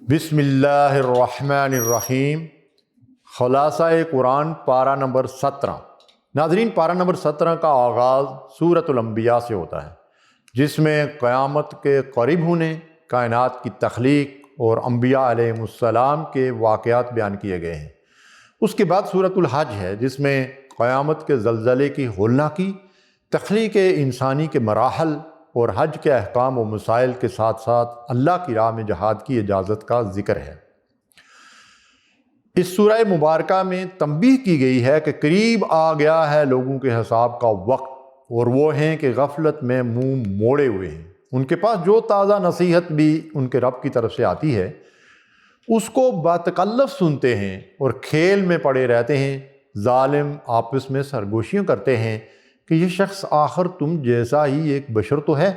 بسم اللہ الرحمن الرحیم۔ خلاصہ قرآن پارہ نمبر 17۔ ناظرین، پارہ نمبر 17 کا آغاز سورۃ الانبیاء سے ہوتا ہے، جس میں قیامت کے قریب ہونے، کائنات کی تخلیق اور انبیاء علیہم السلام کے واقعات بیان کیے گئے ہیں۔ اس کے بعد سورۃ الحج ہے، جس میں قیامت کے زلزلے کی ہولناکی، تخلیق انسانی کے مراحل اور حج کے احکام و مسائل کے ساتھ ساتھ اللہ کی راہ میں جہاد کی اجازت کا ذکر ہے۔ اس سورہ مبارکہ میں تنبیہ کی گئی ہے کہ قریب آ گیا ہے لوگوں کے حساب کا وقت، اور وہ ہیں کہ غفلت میں منہ موڑے ہوئے ہیں۔ ان کے پاس جو تازہ نصیحت بھی ان کے رب کی طرف سے آتی ہے، اس کو باتکلف سنتے ہیں اور کھیل میں پڑے رہتے ہیں۔ ظالم آپس میں سرگوشیاں کرتے ہیں کہ یہ شخص آخر تم جیسا ہی ایک بشر تو ہے،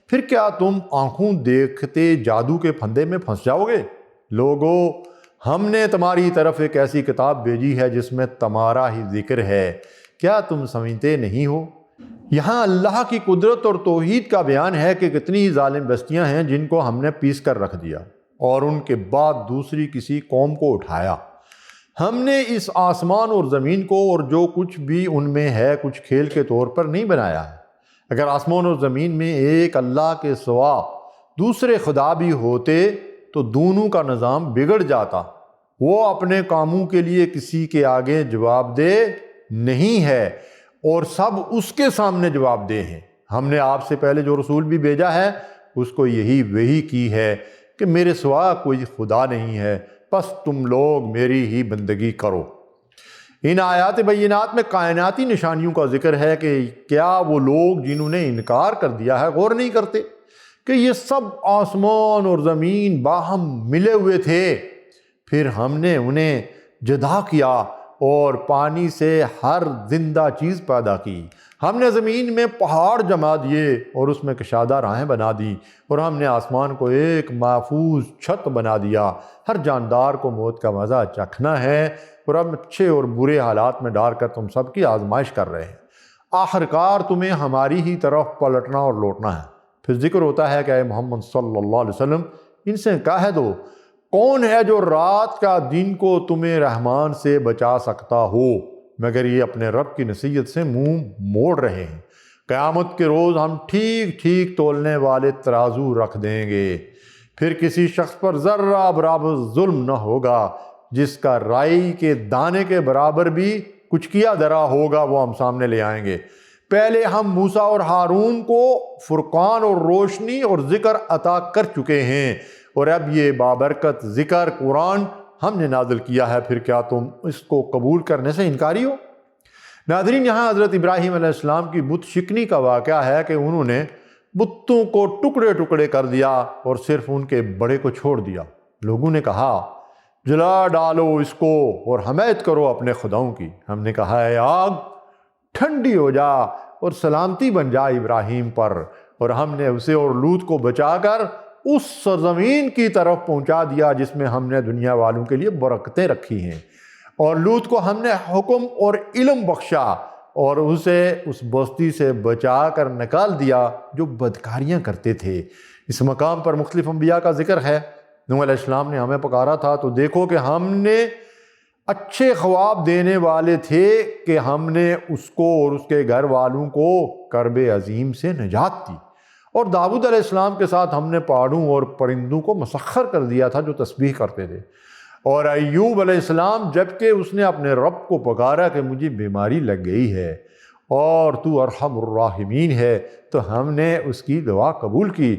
پھر کیا تم آنکھوں دیکھتے جادو کے پھندے میں پھنس جاؤ گے؟ لوگو، ہم نے تمہاری طرف ایک ایسی کتاب بھیجی ہے جس میں تمہارا ہی ذکر ہے، کیا تم سمجھتے نہیں ہو؟ یہاں اللہ کی قدرت اور توحید کا بیان ہے کہ کتنی ہی ظالم بستیاں ہیں جن کو ہم نے پیس کر رکھ دیا اور ان کے بعد دوسری کسی قوم کو اٹھایا۔ ہم نے اس آسمان اور زمین کو اور جو کچھ بھی ان میں ہے کچھ کھیل کے طور پر نہیں بنایا ہے۔ اگر آسمان اور زمین میں ایک اللہ کے سوا دوسرے خدا بھی ہوتے تو دونوں کا نظام بگڑ جاتا۔ وہ اپنے کاموں کے لیے کسی کے آگے جواب دہ نہیں ہے اور سب اس کے سامنے جواب دہ ہیں۔ ہم نے آپ سے پہلے جو رسول بھی بھیجا ہے اس کو یہی وحی کی ہے کہ میرے سوا کوئی خدا نہیں ہے، پس تم لوگ میری ہی بندگی کرو۔ ان آیات بینات میں کائناتی نشانیوں کا ذکر ہے کہ کیا وہ لوگ جنہوں نے انکار کر دیا ہے غور نہیں کرتے کہ یہ سب آسمان اور زمین باہم ملے ہوئے تھے، پھر ہم نے انہیں جدا کیا اور پانی سے ہر زندہ چیز پیدا کی۔ ہم نے زمین میں پہاڑ جما دیے اور اس میں کشادہ راہیں بنا دی، اور ہم نے آسمان کو ایک محفوظ چھت بنا دیا۔ ہر جاندار کو موت کا مزہ چکھنا ہے، اور ہم اچھے اور برے حالات میں ڈال کر تم سب کی آزمائش کر رہے ہیں۔ آخرکار تمہیں ہماری ہی طرف پلٹنا اور لوٹنا ہے۔ پھر ذکر ہوتا ہے کہ اے محمد صلی اللہ علیہ وسلم، ان سے کہہ دو، کون ہے جو رات کا دن کو تمہیں رحمان سے بچا سکتا ہو، مگر یہ اپنے رب کی نصیحت سے منہ موڑ رہے ہیں۔ قیامت کے روز ہم ٹھیک ٹھیک تولنے والے ترازو رکھ دیں گے، پھر کسی شخص پر ذرہ برابر ظلم نہ ہوگا۔ جس کا رائی کے دانے کے برابر بھی کچھ کیا دھرا ہوگا وہ ہم سامنے لے آئیں گے۔ پہلے ہم موسیٰ اور ہارون کو فرقان اور روشنی اور ذکر عطا کر چکے ہیں، اور اب یہ بابرکت ذکر قرآن ہم نے نازل کیا ہے، پھر کیا تم اس کو قبول کرنے سے انکاری ہو؟ ناظرین، یہاں حضرت ابراہیم علیہ السلام کی بت شکنی کا واقعہ ہے کہ انہوں نے بتوں کو ٹکڑے ٹکڑے کر دیا اور صرف ان کے بڑے کو چھوڑ دیا۔ لوگوں نے کہا، جلا ڈالو اس کو اور حمایت کرو اپنے خداؤں کی۔ ہم نے کہا، اے آگ ٹھنڈی ہو جا اور سلامتی بن جا ابراہیم پر، اور ہم نے اسے اور لوط کو بچا کر اس سرزمین کی طرف پہنچا دیا جس میں ہم نے دنیا والوں کے لیے برکتیں رکھی ہیں، اور لوط کو ہم نے حکم اور علم بخشا اور اسے اس بستی سے بچا کر نکال دیا جو بدکاریاں کرتے تھے۔ اس مقام پر مختلف انبیاء کا ذکر ہے۔ نوح علیہ السلام نے ہمیں پکارا تھا تو دیکھو کہ ہم نے اچھے خواب دینے والے تھے کہ ہم نے اس کو اور اس کے گھر والوں کو کرب عظیم سے نجات دی، اور داؤد علیہ السلام کے ساتھ ہم نے پہاڑوں اور پرندوں کو مسخر کر دیا تھا جو تسبیح کرتے تھے۔ اور ایوب علیہ السلام، جبکہ اس نے اپنے رب کو پکارا کہ مجھے بیماری لگ گئی ہے اور تو ارحم الراحمین ہے، تو ہم نے اس کی دعا قبول کی۔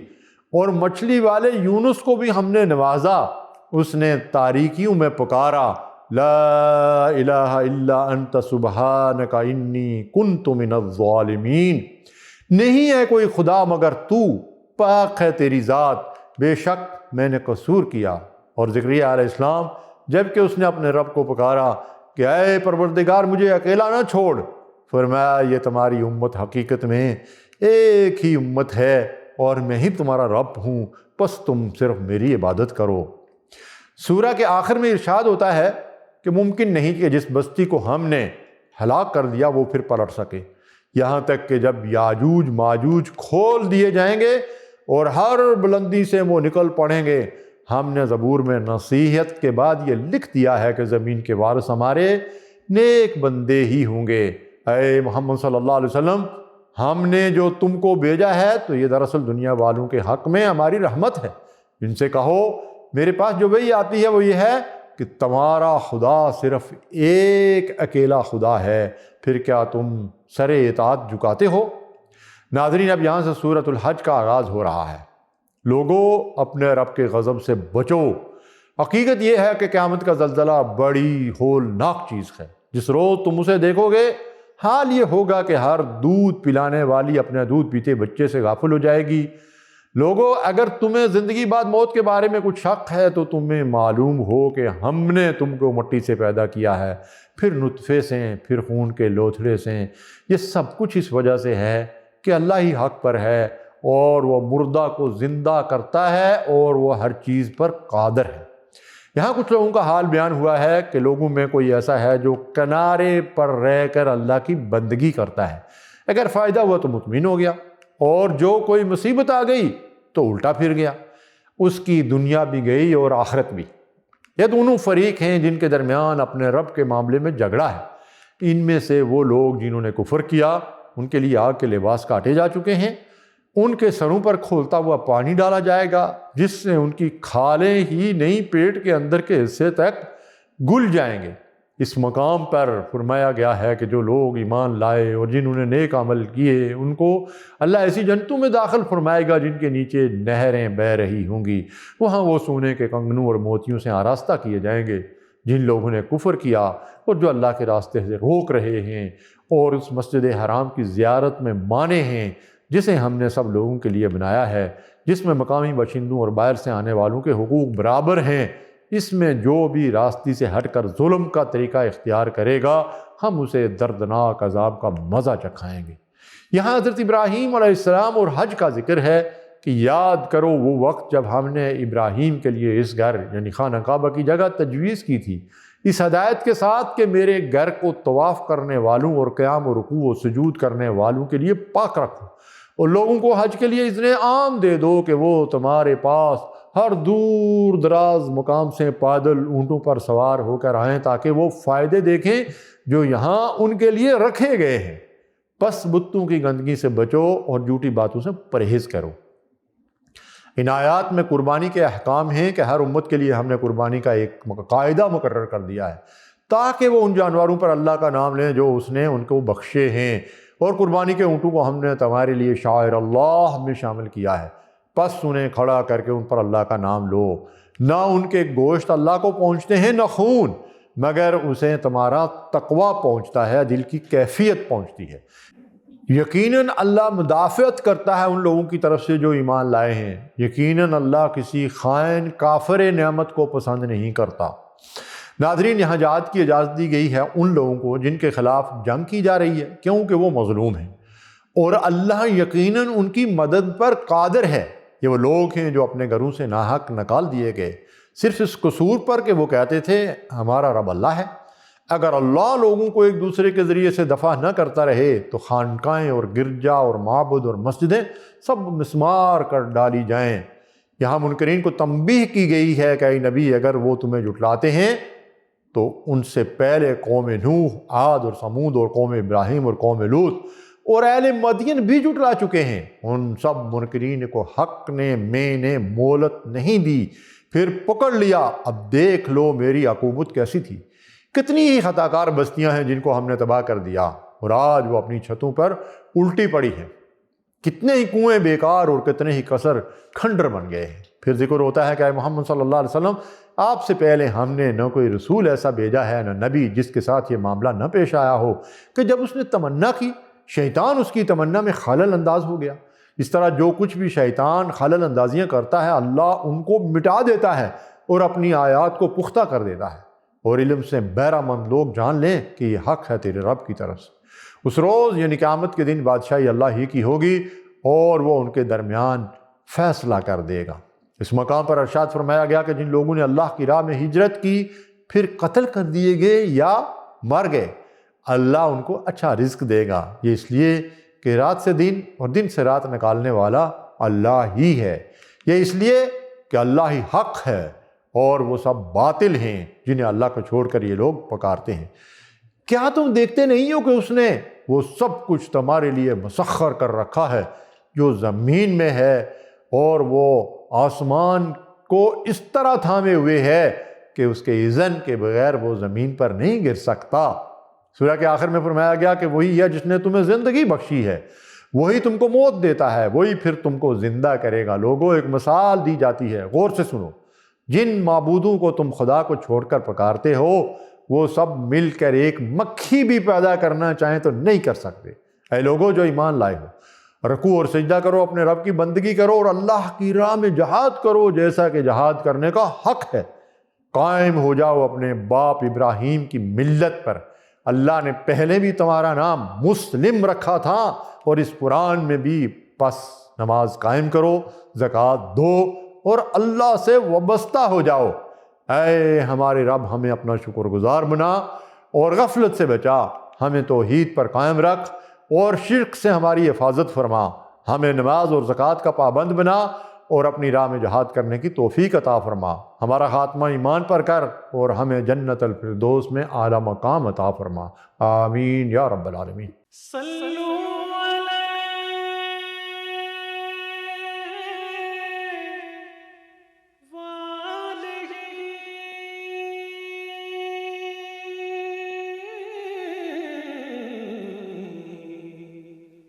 اور مچھلی والے یونس کو بھی ہم نے نوازا، اس نے تاریکیوں میں پکارا، لا الہ الا انت سبحانک انی کنت من الظالمین، نہیں ہے کوئی خدا مگر تو، پاک ہے تیری ذات، بے شک میں نے قصور کیا۔ اور زکریا علیہ السلام، جبکہ اس نے اپنے رب کو پکارا کہ اے پروردگار مجھے اکیلا نہ چھوڑ، فرمایا یہ تمہاری امت حقیقت میں ایک ہی امت ہے اور میں ہی تمہارا رب ہوں، پس تم صرف میری عبادت کرو۔ سورہ کے آخر میں ارشاد ہوتا ہے کہ ممکن نہیں کہ جس بستی کو ہم نے ہلاک کر دیا وہ پھر پلٹ سکے، یہاں تک کہ جب یاجوج ماجوج کھول دیے جائیں گے اور ہر بلندی سے وہ نکل پڑیں گے، ہم نے زبور میں نصیحت کے بعد یہ لکھ دیا ہے کہ زمین کے وارث ہمارے نیک بندے ہی ہوں گے۔ اے محمد صلی اللہ علیہ وسلم، ہم نے جو تم کو بھیجا ہے تو یہ دراصل دنیا والوں کے حق میں ہماری رحمت ہے۔ ان سے کہو میرے پاس جو وحی آتی ہے وہ یہ ہے کہ تمہارا خدا صرف ایک اکیلا خدا ہے، پھر کیا تم سر اطاعت جھکاتے ہو؟ ناظرین، اب یہاں سے سورۃ الحج کا آغاز ہو رہا ہے۔ لوگوں، اپنے رب کے غضب سے بچو۔ حقیقت یہ ہے کہ قیامت کا زلزلہ بڑی ہولناک چیز ہے۔ جس روز تم اسے دیکھو گے، حال یہ ہوگا کہ ہر دودھ پلانے والی اپنے دودھ پیتے بچے سے غافل ہو جائے گی۔ لوگوں، اگر تمہیں زندگی بعد موت کے بارے میں کچھ شک ہے تو تمہیں معلوم ہو کہ ہم نے تم کو مٹی سے پیدا کیا ہے، پھر نطفے سے، پھر خون کے لوتھڑے سے۔ یہ سب کچھ اس وجہ سے ہے کہ اللہ ہی حق پر ہے، اور وہ مردہ کو زندہ کرتا ہے، اور وہ ہر چیز پر قادر ہے۔ یہاں کچھ لوگوں کا حال بیان ہوا ہے کہ لوگوں میں کوئی ایسا ہے جو کنارے پر رہ کر اللہ کی بندگی کرتا ہے۔ اگر فائدہ ہوا تو مطمئن ہو گیا، اور جو کوئی مصیبت آ گئی تو الٹا پھر گیا۔ اس کی دنیا بھی گئی اور آخرت بھی۔ یہ دونوں فریق ہیں جن کے درمیان اپنے رب کے معاملے میں جھگڑا ہے۔ ان میں سے وہ لوگ جنہوں نے کفر کیا، ان کے لیے آگ کے لباس کاٹے جا چکے ہیں، ان کے سروں پر کھولتا ہوا پانی ڈالا جائے گا جس سے ان کی کھالیں ہی نہیں پیٹ کے اندر کے حصے تک گل جائیں گے۔ اس مقام پر فرمایا گیا ہے کہ جو لوگ ایمان لائے اور جنہوں نے نیک عمل کیے، ان کو اللہ ایسی جنتوں میں داخل فرمائے گا جن کے نیچے نہریں بہہ رہی ہوں گی۔ وہاں وہ سونے کے کنگنوں اور موتیوں سے آراستہ کیے جائیں گے۔ جن لوگوں نے کفر کیا اور جو اللہ کے راستے سے روک رہے ہیں اور اس مسجد حرام کی زیارت میں مانے ہیں جسے ہم نے سب لوگوں کے لیے بنایا ہے، جس میں مقامی باشندوں اور باہر سے آنے والوں کے حقوق برابر ہیں، اس میں جو بھی راستے سے ہٹ کر ظلم کا طریقہ اختیار کرے گا، ہم اسے دردناک عذاب کا مزہ چکھائیں گے۔ یہاں حضرت ابراہیم علیہ السلام اور حج کا ذکر ہے کہ یاد کرو وہ وقت جب ہم نے ابراہیم کے لیے اس گھر یعنی خانہ کعبہ کی جگہ تجویز کی تھی، اس ہدایت کے ساتھ کہ میرے گھر کو طواف کرنے والوں اور قیام و رکوع و سجود کرنے والوں کے لیے پاک رکھو، اور لوگوں کو حج کے لیے اذن عام دے دو کہ وہ تمہارے پاس ہر دور دراز مقام سے پیدل اونٹوں پر سوار ہو کر آئیں تاکہ وہ فائدے دیکھیں جو یہاں ان کے لیے رکھے گئے ہیں۔ بس بتوں کی گندگی سے بچو اور جھوٹی باتوں سے پرہیز کرو۔ ان آیات میں قربانی کے احکام ہیں کہ ہر امت کے لیے ہم نے قربانی کا ایک قاعدہ مقرر کر دیا ہے تاکہ وہ ان جانوروں پر اللہ کا نام لیں جو اس نے ان کو بخشے ہیں، اور قربانی کے اونٹوں کو ہم نے تمہارے لیے شعائر اللہ میں شامل کیا ہے، پس انہیں کھڑا کر کے ان پر اللہ کا نام لو۔ نہ ان کے گوشت اللہ کو پہنچتے ہیں نہ خون، مگر اسے تمہارا تقویٰ پہنچتا ہے، دل کی کیفیت پہنچتی ہے۔ یقیناً اللہ مدافعت کرتا ہے ان لوگوں کی طرف سے جو ایمان لائے ہیں۔ یقیناً اللہ کسی خائن کافر نعمت کو پسند نہیں کرتا۔ ناظرین، یہاں جہاد کی اجازت دی گئی ہے ان لوگوں کو جن کے خلاف جنگ کی جا رہی ہے، کیونکہ وہ مظلوم ہیں، اور اللہ یقیناً ان کی مدد پر قادر ہے۔ یہ وہ لوگ ہیں جو اپنے گھروں سے ناحق نکال دیے گئے صرف اس قصور پر کہ وہ کہتے تھے ہمارا رب اللہ ہے۔ اگر اللہ لوگوں کو ایک دوسرے کے ذریعے سے دفع نہ کرتا رہے تو خانقاہیں اور گرجا اور معبد اور مسجدیں سب مسمار کر ڈالی جائیں۔ یہاں منکرین کو تنبیہ کی گئی ہے کہ اے نبی، اگر وہ تمہیں جھٹلاتے ہیں تو ان سے پہلے قوم نوح، عاد اور سمود اور قوم ابراہیم اور قوم لوط اور اہل مدین بھی جھٹلا چکے ہیں۔ ان سب منکرین کو حق نے میں نے مہلت نہیں دی، پھر پکڑ لیا۔ اب دیکھ لو میری عقوبت کیسی تھی۔ کتنی ہی خطا کار بستیاں ہیں جن کو ہم نے تباہ کر دیا، اور آج وہ اپنی چھتوں پر الٹی پڑی ہیں۔ کتنے ہی کنویں بیکار اور کتنے ہی قصر کھنڈر بن گئے ہیں۔ پھر ذکر ہوتا ہے کہ اے محمد صلی اللہ علیہ وسلم، آپ سے پہلے ہم نے نہ کوئی رسول ایسا بھیجا ہے نہ نبی جس کے ساتھ یہ معاملہ نہ پیش آیا ہو کہ جب اس نے تمنا کی شیطان اس کی تمنا میں خلل انداز ہو گیا۔ اس طرح جو کچھ بھی شیطان خلل اندازیاں کرتا ہے، اللہ ان کو مٹا دیتا ہے اور اپنی آیات کو پختہ کر دیتا ہے، اور علم سے بہرہ مند لوگ جان لیں کہ یہ حق ہے تیرے رب کی طرف سے۔ اس روز یعنی قیامت کے دن بادشاہی اللہ ہی کی ہوگی، اور وہ ان کے درمیان فیصلہ کر دے گا۔ اس مقام پر ارشاد فرمایا گیا کہ جن لوگوں نے اللہ کی راہ میں ہجرت کی پھر قتل کر دیے گئے یا مر گئے، اللہ ان کو اچھا رزق دے گا۔ یہ اس لیے کہ رات سے دن اور دن سے رات نکالنے والا اللہ ہی ہے۔ یہ اس لیے کہ اللہ ہی حق ہے اور وہ سب باطل ہیں جنہیں اللہ کو چھوڑ کر یہ لوگ پکارتے ہیں۔ کیا تم دیکھتے نہیں ہو کہ اس نے وہ سب کچھ تمہارے لیے مسخر کر رکھا ہے جو زمین میں ہے، اور وہ آسمان کو اس طرح تھامے ہوئے ہے کہ اس کے اذن کے بغیر وہ زمین پر نہیں گر سکتا۔ سورہ کے آخر میں فرمایا گیا کہ وہی ہے جس نے تمہیں زندگی بخشی ہے، وہی تم کو موت دیتا ہے، وہی پھر تم کو زندہ کرے گا۔ لوگوں، ایک مثال دی جاتی ہے، غور سے سنو۔ جن معبودوں کو تم خدا کو چھوڑ کر پکارتے ہو وہ سب مل کر ایک مکھی بھی پیدا کرنا چاہیں تو نہیں کر سکتے۔ اے لوگوں جو ایمان لائے ہو، رکوع اور سجدہ کرو، اپنے رب کی بندگی کرو اور اللہ کی راہ میں جہاد کرو جیسا کہ جہاد کرنے کا حق ہے۔ قائم ہو جاؤ اپنے باپ ابراہیم کی ملت پر۔ اللہ نے پہلے بھی تمہارا نام مسلم رکھا تھا اور اس قرآن میں بھی۔ پس نماز قائم کرو، زکوٰۃ دو اور اللہ سے وابستہ ہو جاؤ۔ اے ہمارے رب، ہمیں اپنا شکر گزار بنا اور غفلت سے بچا، ہمیں توحید پر قائم رکھ اور شرک سے ہماری حفاظت فرما۔ ہمیں نماز اور زکوٰۃ کا پابند بنا اور اپنی راہ میں جہاد کرنے کی توفیق عطا فرما۔ ہمارا خاتمہ ایمان پر کر اور ہمیں جنت الفردوس میں اعلیٰ مقام عطا فرما۔ آمین یا رب العالمین۔